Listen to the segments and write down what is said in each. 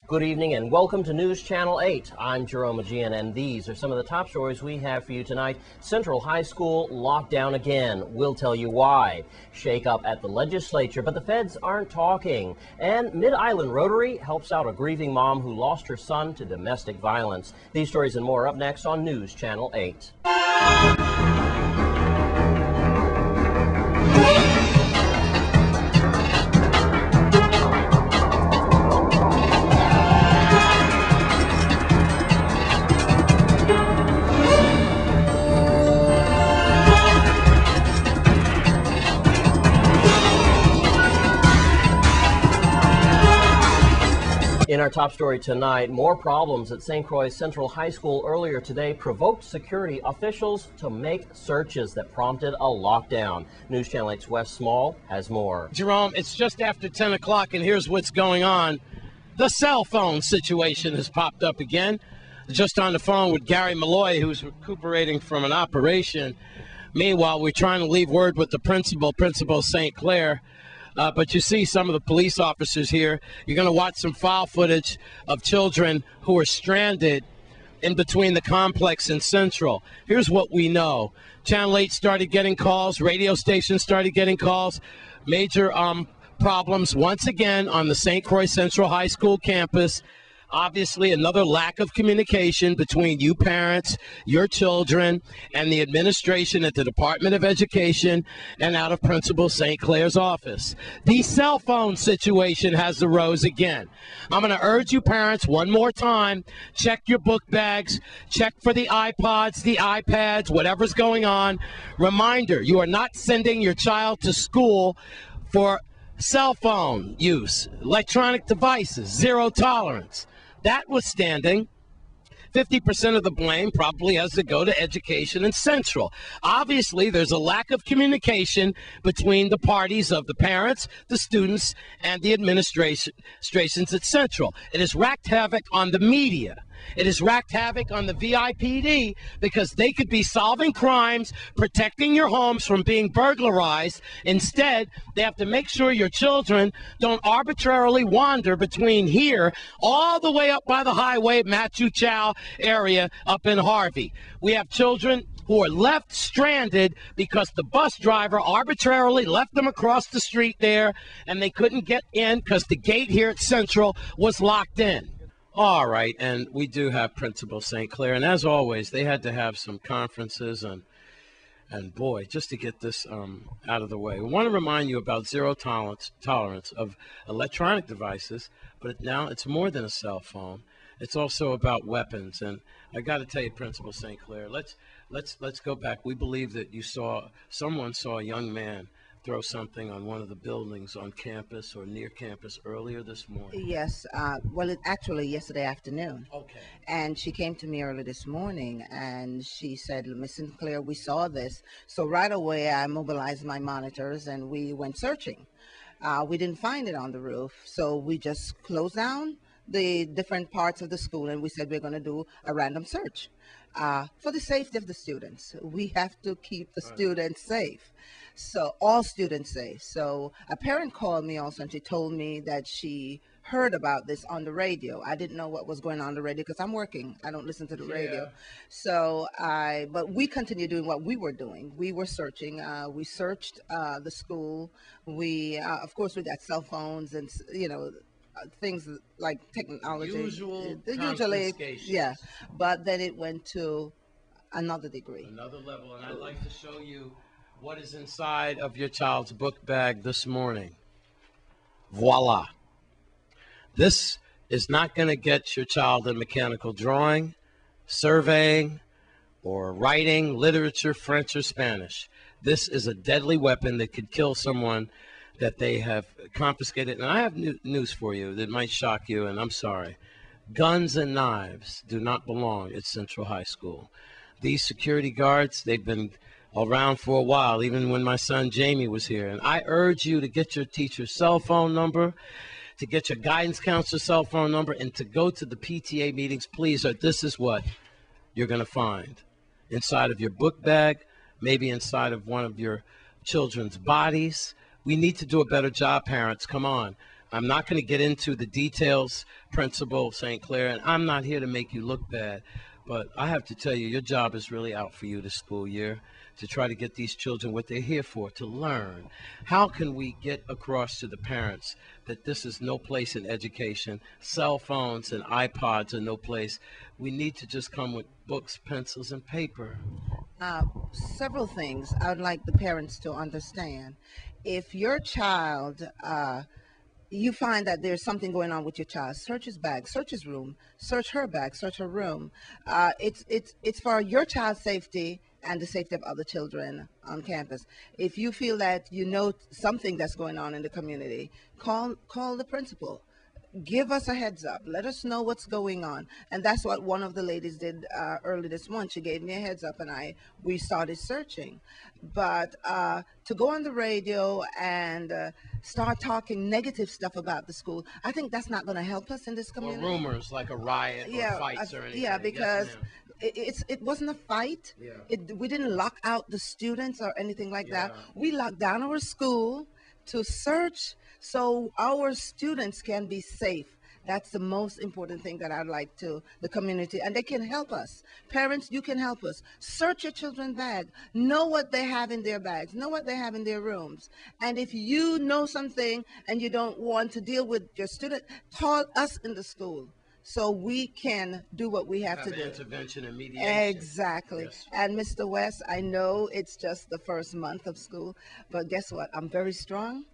Good evening and welcome to News Channel 8. I'm Jerome Aegean, and these are some of the top stories we have for you tonight. Central High School locked down again. We'll tell you why. Shake up at the legislature, but the feds aren't talking. And Mid-Island Rotary helps out a grieving mom who lost her son to domestic violence. These stories and more up next on News Channel 8. In our top story tonight, more problems at St. Croix Central High School earlier today provoked security officials to make searches that prompted a lockdown. News Channel 8's Wes Small has more. Jerome, it's just after 10 o'clock, and here's what's going on. The cell phone situation has popped up again. Just on the phone with Gary Malloy, who's recuperating from an operation. Meanwhile, we're trying to leave word with the Principal St. Clair. But you see some of the police officers here. You're going to watch some file footage of children who are stranded in between the complex and Central. Here's what we know. Channel 8 started getting calls. Radio stations started getting calls. Major problems once again on the St. Croix Central High School campus. Obviously, another lack of communication between you parents, your children, and the administration at the Department of Education and out of Principal St. Clair's office. The cell phone situation has arose again. I'm going to urge you parents one more time, check your book bags, check for the iPods, the iPads, whatever's going on. Reminder, you are not sending your child to school for cell phone use, electronic devices, zero tolerance. Notwithstanding, 50% of the blame probably has to go to education and Central. Obviously, there's a lack of communication between the parties of the parents, the students, and the administrations at Central. It has wreaked havoc on the media. It has wreaked havoc on the VIPD because they could be solving crimes, protecting your homes from being burglarized. Instead, they have to make sure your children don't arbitrarily wander between here all the way up by the highway, Matthew Chow area up in Harvey. We have children who are left stranded because the bus driver arbitrarily left them across the street there and they couldn't get in because the gate here at Central was locked in. All right, and we do have Principal St. Clair, and as always, they had to have some conferences, and boy, just to get this out of the way. We want to remind you about zero tolerance of electronic devices, but now it's more than a cell phone. It's also about weapons, and I got to tell you, Principal St. Clair, let's go back. We believe that someone saw a young man throw something on one of the buildings on campus or near campus earlier this morning. Yes, well, actually yesterday afternoon. Okay. And she came to me early this morning and she said, Miss Sinclair, we saw this. So right away I mobilized my monitors and we went searching. We didn't find it on the roof, so we just closed down the different parts of the school and we said we're going to do a random search. For the safety of the students. We have to keep the students safe. So all students safe. So a parent called me also and she told me that she heard about this on the radio. I didn't know what was going on the radio because I'm working. I don't listen to the radio. So but we continued doing what we were doing. We were searching. We searched the school. We, of course, we got cell phones and, you know, things like technology. Usually, yeah. But then it went to another degree. Another level. And I'd like to show you what is inside of your child's book bag this morning. Voila. This is not going to get your child in mechanical drawing, surveying, or writing, literature, French, or Spanish. This is a deadly weapon that could kill someone that they have confiscated. And I have news for you that might shock you, and I'm sorry. Guns and knives do not belong at Central High School. These security guards, they've been around for a while, even when my son Jamie was here. And I urge you to get your teacher's cell phone number, to get your guidance counselor's cell phone number, and to go to the PTA meetings, please, or this is what you're going to find inside of your book bag, maybe inside of one of your children's bodies. We need to do a better job, parents. Come on. I'm not going to get into the details, Principal St. Clair, and I'm not here to make you look bad, but I have to tell you, your job is really out for you this school year, to try to get these children what they're here for, to learn. How can we get across to the parents that this is no place in education? Cell phones and iPods are no place. We need to just come with books, pencils, and paper. Several things I would like the parents to understand. If your child, you find that there's something going on with your child, search his bag, search his room, search her bag, search her room. It's for your child's safety and the safety of other children on campus. If you feel that you know something that's going on in the community, call the principal. Give us a heads up. Let us know what's going on. And that's what one of the ladies did early this month. She gave me a heads up, and we started searching. But to go on the radio and start talking negative stuff about the school, I think that's not going to help us in this community. Or rumors like a riot or fights or anything. Yeah, because yes, it wasn't a fight. Yeah. We didn't lock out the students or anything like that. Yeah. We locked down our school to search so our students can be safe. That's the most important thing that I'd like to the community, and they can help us. Parents, you can help us. Search your children's bag. Know what they have in their bags. Know what they have in their rooms. And if you know something and you don't want to deal with your student, call us in the school so we can do what we have to do. Intervention and mediation. Exactly. Yes. And Mr. West, I know it's just the first month of school, but guess what? I'm very strong.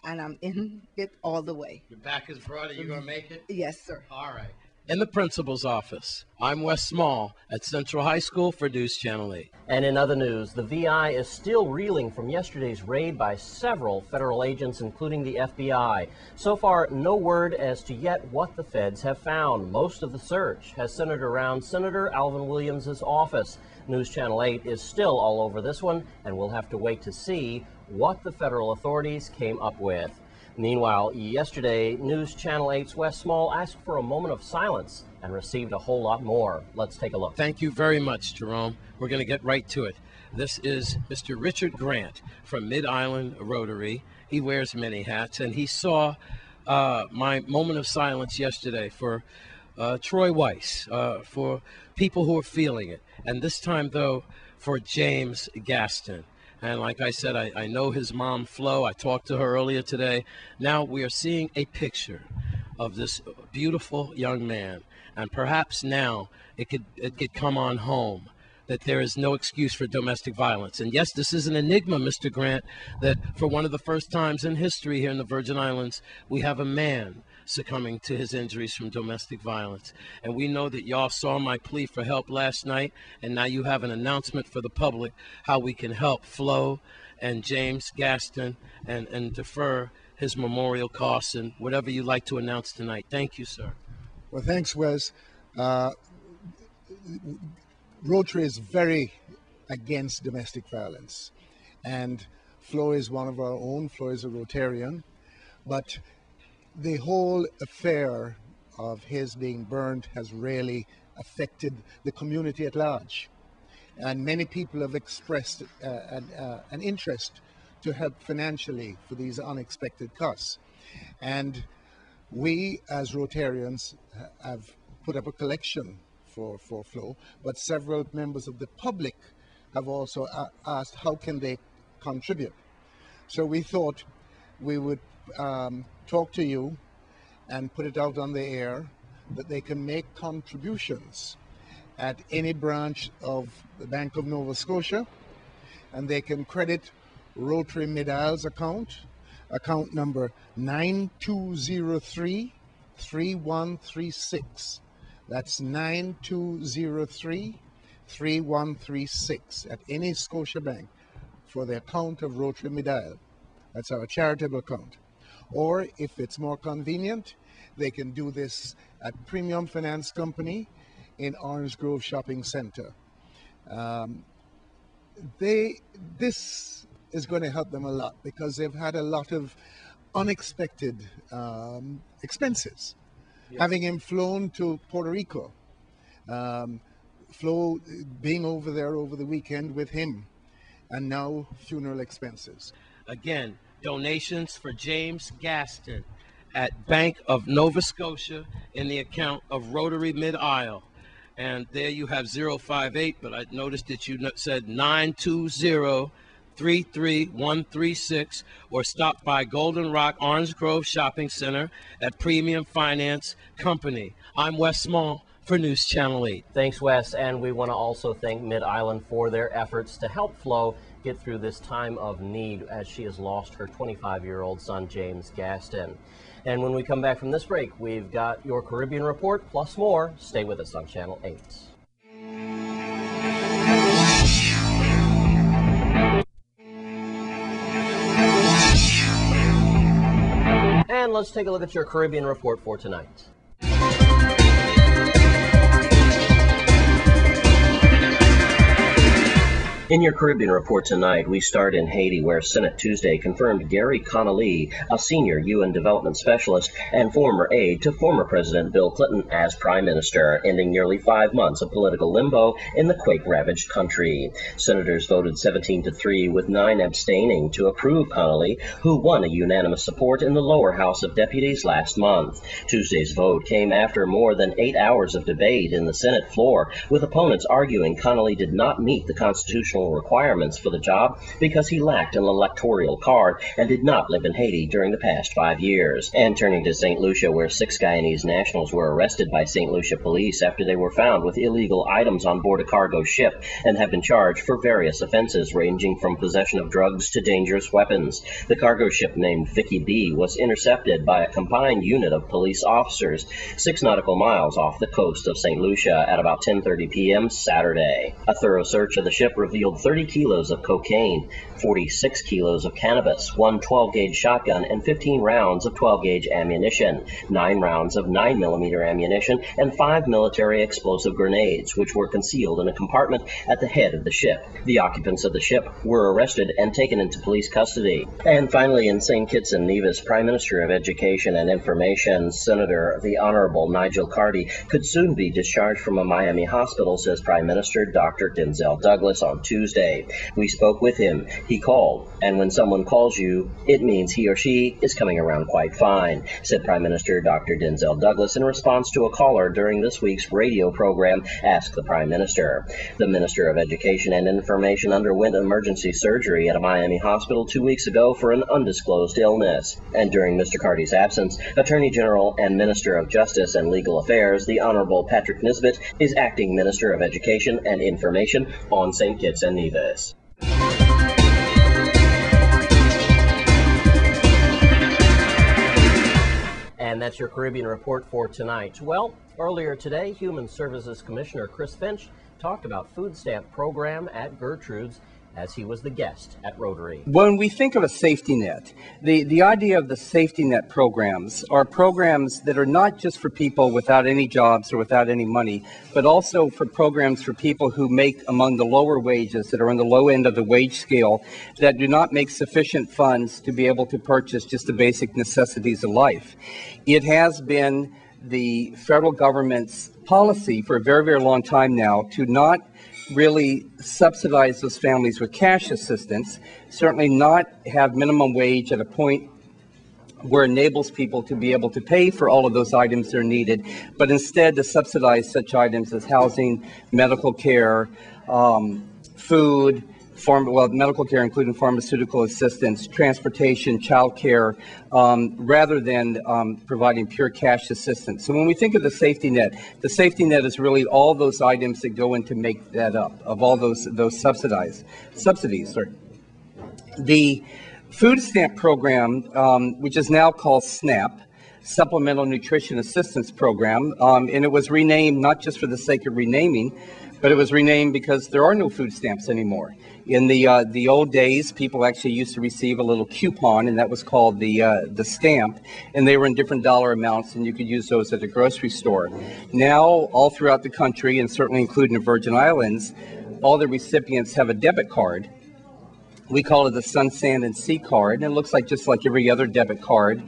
And I'm in it all the way. Your back is broad. Are you going to make it? Yes, sir. All right. In the principal's office, I'm Wes Small at Central High School for News Channel 8. And in other news, the V.I. is still reeling from yesterday's raid by several federal agents, including the F.B.I. So far, no word as to yet what the feds have found. Most of the search has centered around Senator Alvin Williams' office. News Channel 8 is still all over this one, and we'll have to wait to see what the federal authorities came up with. Meanwhile, yesterday, News Channel 8's Wes Small asked for a moment of silence and received a whole lot more. Let's take a look. Thank you very much, Jerome. We're going to get right to it. This is Mr. Richard Grant from Mid-Island Rotary. He wears many hats, and he saw my moment of silence yesterday for Troy Weiss, for people who are feeling it. And this time, though, for James Gaston. And like I said, I know his mom, Flo. I talked to her earlier today. Now we are seeing a picture of this beautiful young man. And perhaps now it could come on home that there is no excuse for domestic violence. And yes, this is an enigma, Mr. Grant, that for one of the first times in history here in the Virgin Islands, we have a man succumbing to his injuries from domestic violence. And we know that y'all saw my plea for help last night, and now you have an announcement for the public how we can help Flo and James Gaston and defer his memorial costs and whatever you'd like to announce tonight. Thank you, sir. Well, thanks, Wes. Rotary is very against domestic violence, and Flo is one of our own. Flo is a Rotarian, but the whole affair of his being burned has really affected the community at large, and many people have expressed an interest to help financially for these unexpected costs. And we as Rotarians have put up a collection for Flo, but several members of the public have also asked how can they contribute. So we thought we would talk to you and put it out on the air that they can make contributions at any branch of the Bank of Nova Scotia, and they can credit Rotary Mid-Isles account number 9203-3136. That's 9203-3136 at any Scotia bank for the account of Rotary Mid-Isles. That's our charitable account. Or if it's more convenient, they can do this at Premium Finance Company in Orange Grove Shopping Center. This is going to help them a lot because they've had a lot of unexpected expenses. Yes. Having him flown to Puerto Rico, Flo being over there over the weekend with him, and now funeral expenses. Again, donations for James Gaston at Bank of Nova Scotia in the account of Rotary Mid-Isle. And there you have 058, but I noticed that you said 920-33136, or stop by Golden Rock Orange Grove Shopping Center at Premium Finance Company. I'm Wes Small for News Channel 8. Thanks, Wes, and we want to also thank Mid-Island for their efforts to help Flo get through this time of need as she has lost her 25-year-old son, James Gaston. And when we come back from this break, we've got your Caribbean Report plus more. Stay with us on Channel 8. And let's take a look at your Caribbean Report for tonight. In your Caribbean Report tonight, we start in Haiti, where Senate Tuesday confirmed Gary Connolly, a senior UN development specialist and former aide to former President Bill Clinton, as Prime Minister, ending nearly 5 months of political limbo in the quake-ravaged country. Senators voted 17-3, with 9 abstaining, to approve Connolly, who won a unanimous support in the lower House of Deputies last month. Tuesday's vote came after more than 8 hours of debate in the Senate floor, with opponents arguing Connolly did not meet the constitutional requirements for the job because he lacked an electoral card and did not live in Haiti during the past 5 years. And turning to St. Lucia, where 6 Guyanese nationals were arrested by St. Lucia police after they were found with illegal items on board a cargo ship and have been charged for various offenses ranging from possession of drugs to dangerous weapons. The cargo ship, named Vicky B, was intercepted by a combined unit of police officers 6 nautical miles off the coast of St. Lucia at about 10:30 p.m. Saturday. A thorough search of the ship revealed 30 kilos of cocaine, 46 kilos of cannabis, 1 12-gauge shotgun, and 15 rounds of 12-gauge ammunition, 9 rounds of 9mm ammunition, and 5 military explosive grenades, which were concealed in a compartment at the head of the ship. The occupants of the ship were arrested and taken into police custody. And finally, in St. Kitts and Nevis, Prime Minister of Education and Information, Senator the Honorable Nigel Carty, could soon be discharged from a Miami hospital, says Prime Minister Dr. Denzel Douglas on Tuesday. We spoke with him. He called, and when someone calls you, it means he or she is coming around quite fine, said Prime Minister Dr. Denzel Douglas in response to a caller during this week's radio program, Ask the Prime Minister. The Minister of Education and Information underwent emergency surgery at a Miami hospital 2 weeks ago for an undisclosed illness. And during Mr. Carty's absence, Attorney General and Minister of Justice and Legal Affairs, the Honorable Patrick Nisbet, is acting Minister of Education and Information on St. Kitts and Nevis. And that's your Caribbean Report for tonight. Well, earlier today, Human Services Commissioner Chris Finch talked about food stamp program at Gertrude's as he was the guest at Rotary. When we think of a safety net, the idea of the safety net programs are programs that are not just for people without any jobs or without any money, but also for programs for people who make among the lower wages, that are on the low end of the wage scale, that do not make sufficient funds to be able to purchase just the basic necessities of life. It has been the federal government's policy for a very, very long time now to not really subsidize those families with cash assistance, certainly not have minimum wage at a point where it enables people to be able to pay for all of those items that are needed, but instead to subsidize such items as housing, medical care, food, medical care including pharmaceutical assistance, transportation, child care, rather than providing pure cash assistance. So when we think of the safety net is really all those items that go in to make that up, of all those subsidies. The food stamp program, which is now called S.N.A.P, Supplemental Nutrition Assistance Program, and it was renamed not just for the sake of renaming, but it was renamed because there are no food stamps anymore. In the old days, people actually used to receive a little coupon, and that was called the stamp, and they were in different dollar amounts, and you could use those at the grocery store. Now, all throughout the country, and certainly including the Virgin Islands, all the recipients have a debit card. We call it the Sun, Sand, and Sea card, and it looks like just like every other debit card.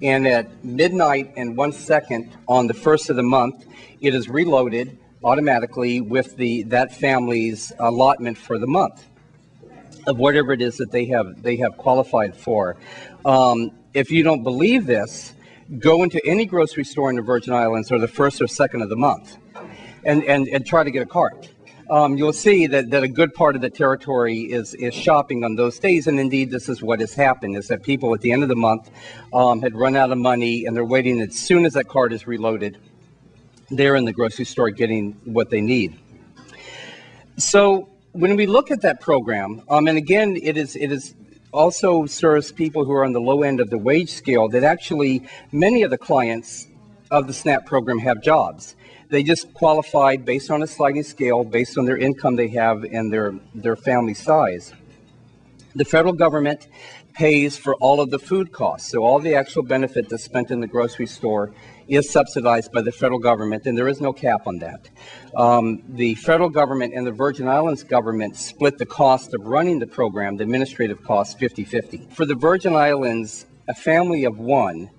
And at midnight and 1 second on the first of the month, it is reloaded automatically with that family's allotment for the month of whatever it is that they have qualified for. If you don't believe this, go into any grocery store in the Virgin Islands or the first or second of the month and try to get a cart. You'll see that a good part of the territory is shopping on those days, and indeed this is what has happened, is that people at the end of the month had run out of money, and they're waiting. As soon as that cart is reloaded, they're in the grocery store getting what they need. So when we look at that program, and again, it is also serves people who are on the low end of the wage scale, that actually many of the clients of the S.N.A.P program have jobs. They just qualified based on a sliding scale, based on their income they have and their family size. The federal government pays for all of the food costs, so all the actual benefit that's spent in the grocery store is subsidized by the federal government, and there is no cap on that. The federal government and the Virgin Islands government split the cost of running the program, the administrative costs, 50-50. For the Virgin Islands, a family of one,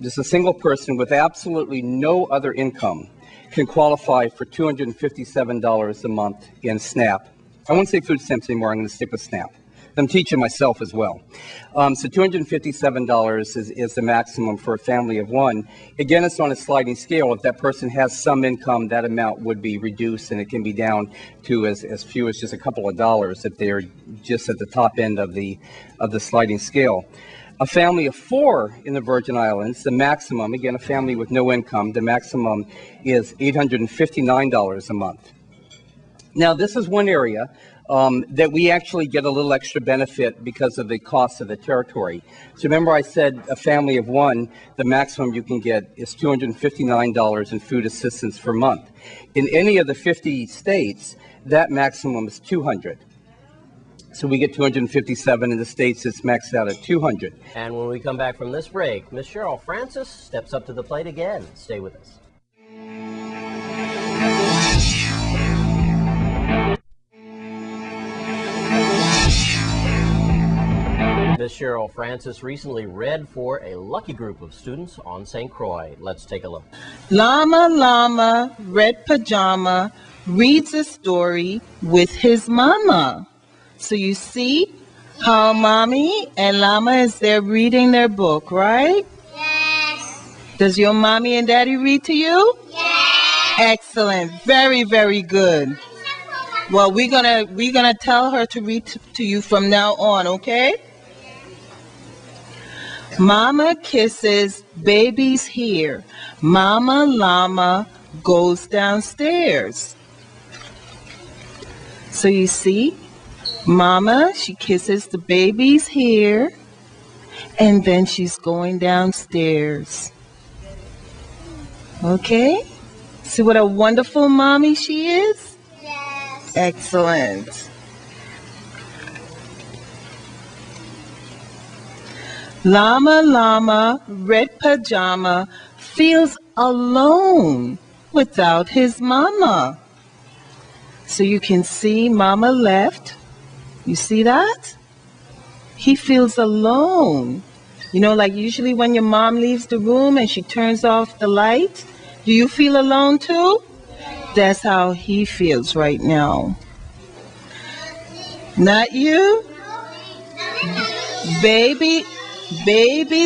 just a single person with absolutely no other income, can qualify for $257 a month in S.N.A.P. I won't say food stamps anymore, I'm going to stick with S.N.A.P. I'm teaching myself as well. So $257 is the maximum for a family of one. Again, it's on a sliding scale. If that person has some income, that amount would be reduced, and it can be down to as few as just a couple of dollars if they're just at the top end of the sliding scale. A family of four in the Virgin Islands, the maximum, again, a family with no income, the maximum is $859 a month. Now, this is one area that we actually get a little extra benefit because of the cost of the territory. So remember I said a family of one, the maximum you can get is $259 in food assistance per month. In any of the 50 states, that maximum is $200. So we get 257 in the States, it's maxed out at 200. And when we come back from this break, Miss Cheryl Francis steps up to the plate again. Stay with us. Miss Cheryl Francis recently read for a lucky group of students on St. Croix. Let's take a look. Llama Llama, red pajama, reads a story with his mama. So you see how Mommy and Llama is there reading their book, right? Yes. Does your Mommy and Daddy read to you? Yes. Excellent. Very, very good. Well, we're gonna tell her to read to you from now on, okay? Mama kisses baby's hair. Mama Llama goes downstairs. So you see, Mama, she kisses the baby's hair, and then she's going downstairs. Okay? See what a wonderful mommy she is? Yes. Excellent. Llama Llama, red pajama, feels alone without his mama. So you can see Mama left. You see that? He feels alone. You know, like usually when your mom leaves the room and she turns off the light, do you feel alone too? That's how he feels right now. Not you? Baby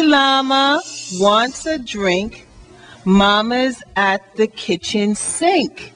Llama wants a drink. Mama's at the kitchen sink.